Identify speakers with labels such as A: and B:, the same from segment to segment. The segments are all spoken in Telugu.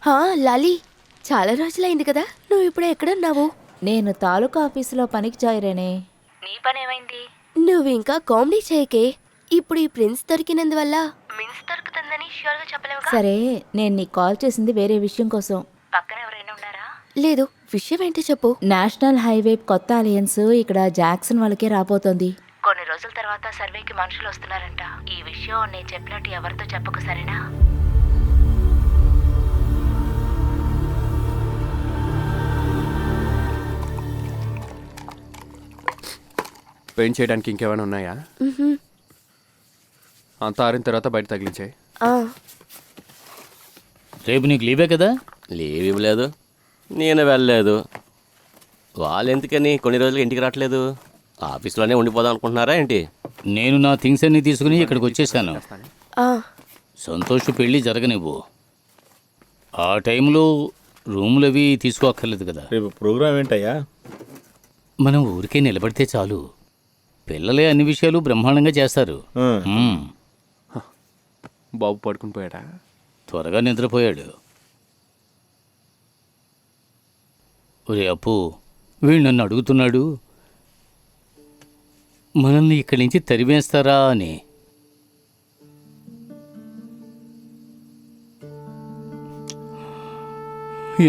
A: హా లాలి, చాలా రోజులైంది కదా, నువ్వు ఇప్పుడు ఎక్కడున్నావు?
B: నేను తాలూకా ఆఫీసులో పనికి జాయిరేనే.
A: నీ పనేమైంది? నువ్వు ఇంకా కామెడీ చేయకే. ఇప్పుడు ఈ ప్రిన్స్ దొరికినందువల్ల మిన్స్ దొరుకుతుందని ష్యూర్ గా చెప్పలేవు.
B: సరే, నేను నీకు కాల్ చేసింది వేరే విషయం కోసం.
A: పక్కన ఎవరైనా ఉన్నారా? లేదు, విషయం ఏంటో చెప్పు.
B: నేషనల్ హైవే కొత్త అలయన్స్ ఇక్కడ జాక్సన్ వాళ్ళకే రాబోతోంది.
A: కొన్ని రోజుల తర్వాత సర్వేకి మనుషులు వస్తున్నారంట. ఈ విషయం నేను చెప్పినట్టు ఎవరితో చెప్పకు, సరేనా?
C: పెయింట్ చేయడానికి ఇంకేమైనా ఉన్నాయా? అంతా ఆరిన తర్వాత బయట తగిలించాయి.
D: రేపు నీకు లీవే కదా?
E: లీవ్ ఇవ్వలేదు, నేను వెళ్ళలేదు. వాళ్ళు ఎందుకని కొన్ని రోజులు ఇంటికి రావట్లేదు? ఆఫీస్లోనే ఉండిపోదాం అనుకుంటున్నారా ఏంటి?
D: నేను నా థింగ్స్ అన్ని తీసుకుని ఇక్కడికి వచ్చేసాను. సంతోష్ పెళ్ళి జరగనివ్వు. ఆ టైంలో రూములు అవి తీసుకోక్కర్లేదు కదా.
F: రేపు ప్రోగ్రామ్ ఏంటయ్యా?
D: మనం ఊరికే నిలబడితే చాలు. పిల్లలే అన్ని విషయాలు బ్రహ్మాండంగా చేస్తారు.
C: బాబు పడుకుని పోయాడా?
D: త్వరగా నిద్రపోయాడు. ఒరే అప్పు, వీడు నన్ను అడుగుతున్నాడు మనల్ని ఇక్కడి నుంచి తరిమేస్తారా అని.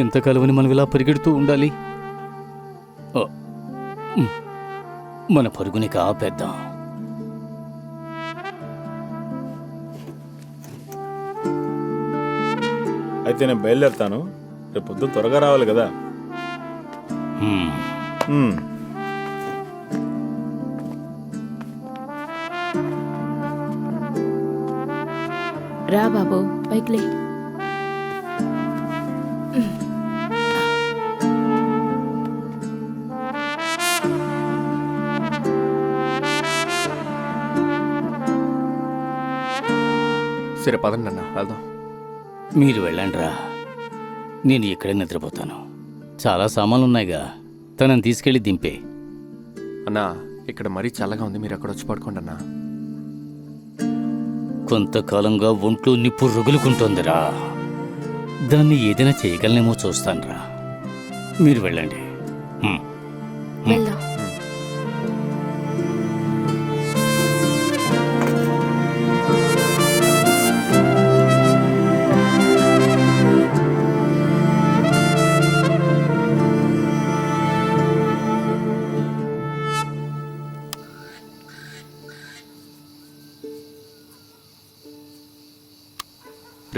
D: ఎంతకాలమని మనం ఇలా పరిగెడుతూ ఉండాలి? మన పరుగుని కాపేద్దాం.
F: అయితే నేను బయలుదేరుతాను. రేపు పొద్దున్న త్వరగా రావాలి కదా.
B: రా బాబు, బైక్లే.
C: సరే పదండి అన్న, వెళ్దాం.
D: మీరు వెళ్ళండి రా, నేను ఇక్కడే నిద్రపోతాను. చాలా సామాన్లు ఉన్నాయిగా, తనని తీసుకెళ్ళి దింపే.
C: అన్నా, ఇక్కడ మరీ చల్లగా ఉంది, మీరు అక్కడ వచ్చి పడుకోండి అన్నా.
D: కొంతకాలంగా ఒంట్లో నిప్పు రగులుకుంటోందిరా. దాన్ని ఏదైనా చేయగలనేమో చూస్తానురా. మీరు వెళ్ళండి.
A: వెళ్దాం.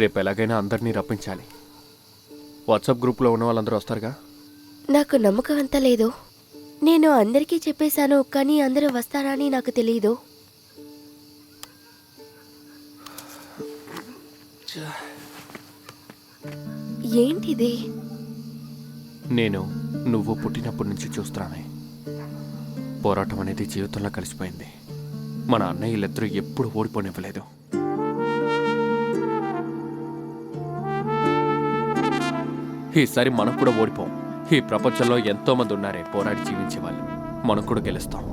C: రేపు ఎలాగైనా అందరినీ రప్పించాలి. వాట్సాప్ గ్రూప్లో ఉన్న వాళ్ళందరూ వస్తారుగా?
A: నాకు నమ్మకం అంతా లేదు. నేను అందరికీ చెప్పేశాను, కానీ అందరూ వస్తారా అని నాకు తెలియదు. ఏంటిది?
C: నేను నువ్వు పుట్టినప్పటి నుంచి చూస్తున్నానే, పోరాటం అనేది జీవితంలో కలిసిపోయింది. మన అన్నయ్యలిద్దరూ ఎప్పుడు ఓడిపోనివ్వలేదు. ఈసారి మనం కూడా ఓడిపోం. ఈ ప్రపంచంలో ఎంతో మంది ఉన్నారే పోరాడి జీవించే వాళ్ళు. మనం కూడా గెలుస్తాం.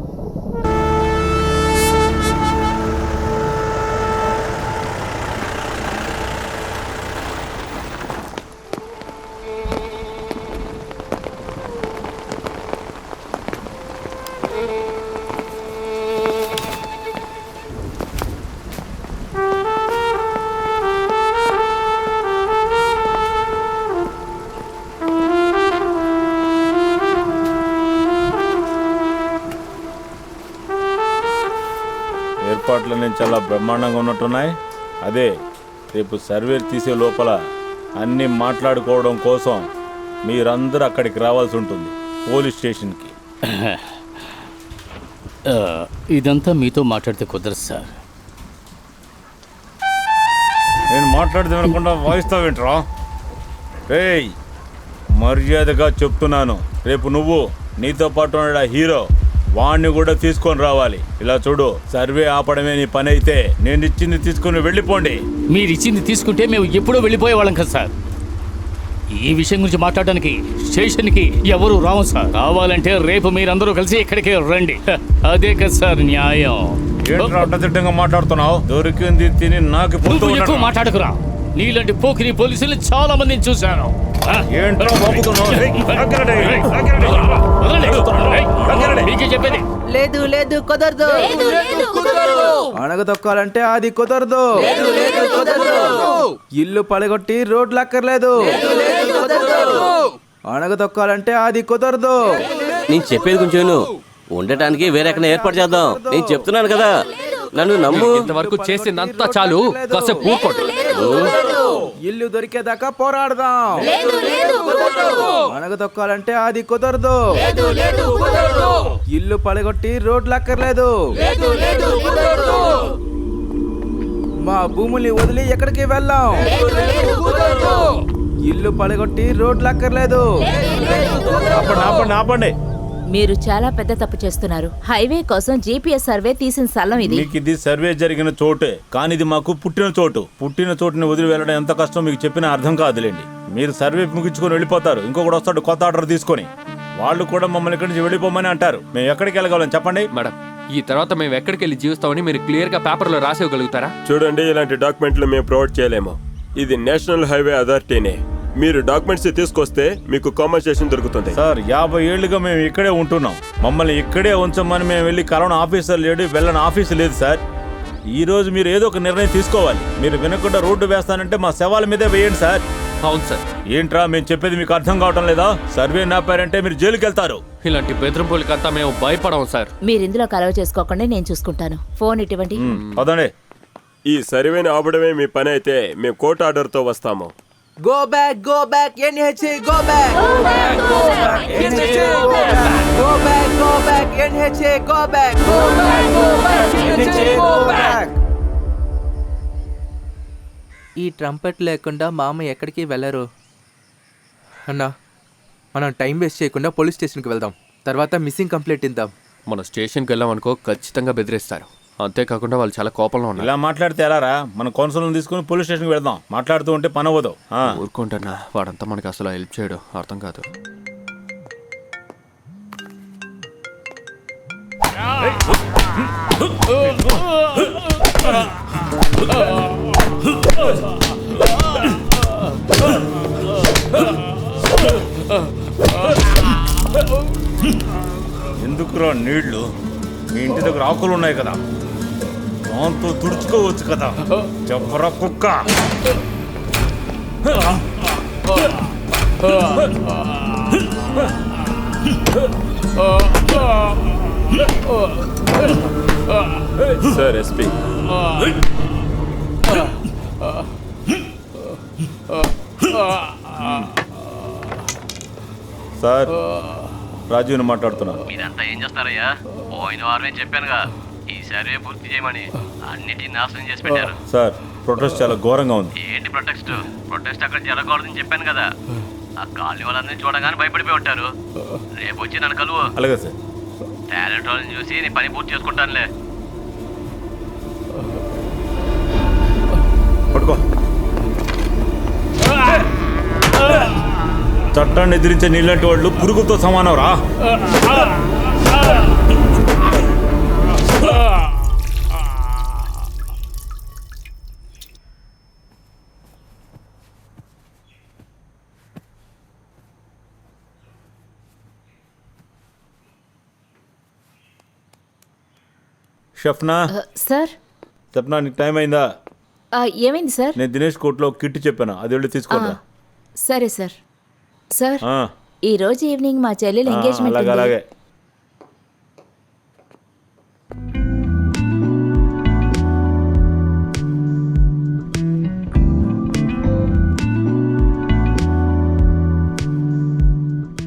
F: ఏర్పాట్లు నేను చాలా బ్రహ్మాండంగా ఉన్నట్టున్నాయి. అదే రేపు సర్వే తీసే లోపల అన్నీ మాట్లాడుకోవడం కోసం మీరందరూ అక్కడికి రావాల్సి ఉంటుంది, పోలీస్ స్టేషన్కి.
D: ఇదంతా మీతో మాట్లాడితే కుదరదు సార్.
F: నేను మాట్లాడితే వినకుండా వాయిస్తావేంట్రా? రేయ్, మర్యాదగా చెప్తున్నాను, రేపు నువ్వు నీతో పాటు ఉన్న హీరో వాణ్ణి కూడా తీసుకొని రావాలి. ఇలా చూడు, సర్వే ఆపడమే నీ పని అయితే నేను ఇచ్చింది తీసుకుని వెళ్ళిపోండి.
D: మీరు ఇచ్చింది తీసుకుంటే మేము ఎప్పుడో వెళ్ళిపోయేవాళ్ళం కదా సార్. ఈ విషయం గురించి మాట్లాడడానికి స్టేషన్కి ఎవరు రావు సార్. రావాలంటే రేపు మీరందరూ కలిసి ఇక్కడికి రండి. అదే కదా సార్ న్యాయం.
F: అడ్డదిడ్డంగా మాట్లాడుతున్నావు. దొరికింది తిని నాకు
D: ఎక్కువ మాట్లాడుకురా. నీలాంటి పోకిరి పోలీసులు చాలా మందిని చూశాను. ఆ?
F: ఏంట్రా బాబుతున్నావు?
D: వదలండి. మీకే చెప్పేది.
G: లేదు లేదు కుదరదు. అణగదొక్కాలంటే అది కుదరదు. ఇల్లు పడగొట్టి రోడ్లు అక్కర్లేదు. అణగదొక్కాలంటే అది కుదరదు.
E: నేను చెప్పేది కొంచెం విను. ఉండటానికి వేరే ఎక్కడ ఏర్పాటు చేద్దాం. నేను చెప్తున్నాను కదా, నన్ను నమ్ము.
C: ఇంతవరకు చేసిందంతా చాలు, కాసేపు ఊరుకోండి.
G: ఇల్లు దొరికేదాకా పోరాడదాం. అణగదొక్కాలంటే అది కుదరదు. ఇల్లు పడగొట్టి రోడ్లు అక్కర్లేదు. మా భూముల్ని వదిలి ఎక్కడికి వెళ్ళాం. ఇల్లు పడగొట్టి రోడ్లు అక్కర్లేదు.
F: ఆపండి ఆపండి ఆపండి.
B: మీరు చాలా పెద్ద తప్పు చేస్తున్నారు. హైవే కోసం జీపీఎస్ సర్వే తీసిన స్థలం ఇది.
F: మీకు ఇది సర్వే జరిగిన చోటే, కానీ ఇది మాకు పుట్టిన చోటు. పుట్టిన చోటుని వదిలి వెళ్ళడం ఎంత కష్టం మీకు చెప్పినా అర్థం కాదులేండి. మీరు సర్వే ముగించుకొని వెళ్ళిపోతారు, ఇంకొకటి వస్తాడు కొత్త ఆర్డర్ తీసుకొని. వాళ్ళు కూడా మమ్మల్ని ఇక్కడి నుంచి వెళ్ళిపోమని అంటారు. మేము ఎక్కడికి వెళ్ళగలం చెప్పండి.
C: మేడం, ఈ తర్వాత మేము ఎక్కడికి వెళ్ళి జీవిస్తామని మీరు క్లియర్ గా పేపర్లో రాసేయగలుగుతారా?
H: చూడండి, ఇలాంటి డాక్యుమెంట్లు మేము ప్రొవైడ్ చేయలేము. ఇది నేషనల్ హైవే అథారిటీనే. మీరు డాక్యుమెంట్స్ తీసుకొస్తే మీకు కాంపన్సేషన్ దొరుకుతుంది.
F: సార్ 50 ఏళ్లుగా మేము ఇక్కడే ఉంటున్నాం. మమ్మల్ని ఇక్కడే ఉంచమని మేము వెళ్ళి కరోనా ఆఫీసర్ లేడు, వెళ్ళని ఆఫీసు లేదు సార్. ఈ రోజు మీరు ఏదో ఒక నిర్ణయం తీసుకోవాలి. మీరు వినకుండా రోడ్డు వేస్తానంటే మా శవాల మీదే వేయండి సార్.
C: అవును సార్.
F: ఏంట్రా మేము చెప్పేది మీకు అర్థం కావటం లేదా? సర్వే నాపారంటే మీరు జైలుకి వెళ్తారు.
C: ఇలాంటి బెదిరింపులకంతా మేము భయపడం సార్.
B: మీరు ఇందులో కలవ చేసుకోకుండా నేను చూసుకుంటాను. ఫోన్ ఇటువంటి.
F: పదండి.
H: ఈ సర్వేని ఆపడమే మీ పని అయితే మేము కోర్టు ఆర్డర్తో వస్తాము.
G: Go back, NHA, go back. Go back, NHA, go back. ఈ ట్రంపెట్ లేకుండా మామ ఎక్కడికి వెళ్ళరు. అన్నా, మనం టైం వేస్ట్ చేయకుండా పోలీస్ స్టేషన్కి వెళ్దాం. తర్వాత మిస్సింగ్ కంప్లైంట్ ఇద్దాం.
C: మన స్టేషన్కి వెళ్ళామనుకో ఖచ్చితంగా బెదిరిస్తారు. అంతేకాకుండా వాళ్ళు చాలా కోపంలో ఉన్నారు.
F: ఇలా మాట్లాడితే ఎలారా? మన కౌన్సిల్ తీసుకుని పోలీస్ స్టేషన్కి వెళ్దాం. మాట్లాడుతూ ఉంటే పని అవ్వదు.
C: ఊరుకుంటున్నా, వాడంతా మనకి అసలు హెల్ప్ చేయడు. అర్థం కాదు.
F: ఎందుకురా నీళ్లు? మీ ఇంటి దగ్గర ఆకులు ఉన్నాయి కదా, దాంతో తుడుచుకోవచ్చు కదా. చెప్పరా కుక్క.
H: సార్ ఎస్పీ,
F: సార్ రాజీవ్ని మాట్లాడుతున్నారు.
E: మీరంతా ఏం చేస్తారయ్యా? పోయిన వారమే చెప్పానుగా ఈ సర్వే పూర్తి చేయమని. అన్నిటిని నాశనం చేసి పెట్టారు.
F: సార్ ప్రొటెస్ట్ చాలా ఘోరంగా ఉంది.
E: ఏంటి ప్రొటెస్ట్ అక్కడ జరగకూడదని చెప్పాను కదా. ఆ కాలనీ వాళ్ళందరినీ చూడగానే భయపడిపోయి ఉంటారు. రేపు వచ్చి నన్ను కలువు.
F: అలాగే సార్.
E: టాలెంట్ వాళ్ళని చూసి నీ పని పూర్తి చేసుకుంటానులే.
F: పట్టుకో. చట్టాన్ని ఎదిరించే నీళ్ళంటి వాళ్ళు పురుగుతో సమానం రా. షఫ్నా,
B: సార్.
F: చెప్పనా నీకు టైం అయిందా?
B: ఏమైంది సార్?
F: నేను దినేష్ కోర్టులో కిట్ చెప్పాను, అది వెళ్ళి తీసుకోండి.
B: సరే సార్. సార్,
F: ఆ,
B: ఈ రోజు ఈవినింగ్ మా చెల్లెలు ఎంగేజ్మెంట్
F: అలాగే
B: ఉంది.
F: అలాగే.